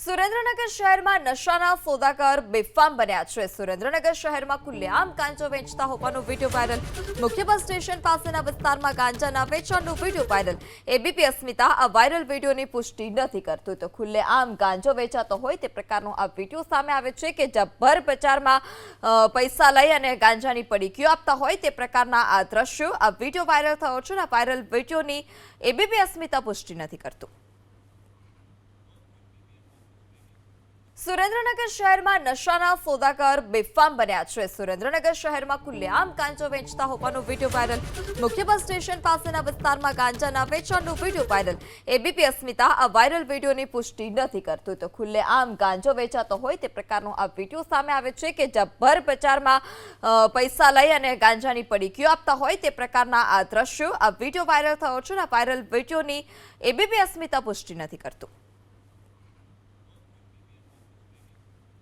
સુરેન્દ્રનગર શહેરમાં નશાના સોદાગર બેફામ બન્યા છે। સુરેન્દ્રનગર શહેરમાં ખુલ્લેઆમ ગાંજો વેચતા હોવાનો વિડીયો વાયરલ। મુખ્ય બસ સ્ટેશન પાસેના વિસ્તારમાં ગાંજાના વેચાણનો વિડીયો વાયરલ। એબીપી અસ્મિતા આ વાયરલ વિડીયોની પુષ્ટિ નથી કરતું, તો ખુલ્લેઆમ ગાંજો વેચાતો હોય તે પ્રકારનો આ વિડીયો સામે આવે છે કે જબ્બર બજારમાં પૈસા લઈ અને ગાંજાની પડીકીઓ આપતા હોય તે પ્રકારના આ દ્રશ્યો આ વિડીયો વાયરલ થયો છે। આ વાયરલ વિડીયોની એબીપી અસ્મિતા પુષ્ટિ નથી કરતું। સુરેન્દ્રનગર શહેરમાં નશાના સોદાગર બેફામ બન્યા છે। સુરેન્દ્રનગર શહેરમાં ખુલ્લેઆમ ગાંજો વેચતા હોવાનો વિડીયો વાયરલ। મુખ્ય બસ સ્ટેશન પાસેના વિસ્તારમાં ગાંજાના વેચાણનો વિડીયો વાયરલ। એબીપી અસ્મિતા આ વાયરલ વિડીયોની પુષ્ટિ નથી કરતું, તો ખુલ્લેઆમ ગાંજો વેચાતો હોય તે પ્રકારનો આ વિડીયો સામે આવે છે કે જબ્બર બજારમાં પૈસા લઈ અને ગાંજાની પડીકીઓ આપતા હોય તે પ્રકારના આ દ્રશ્યો આ વિડીયો વાયરલ થયો છે। આ વાયરલ વિડીયોની એબીપી અસ્મિતા પુષ્ટિ નથી કરતું।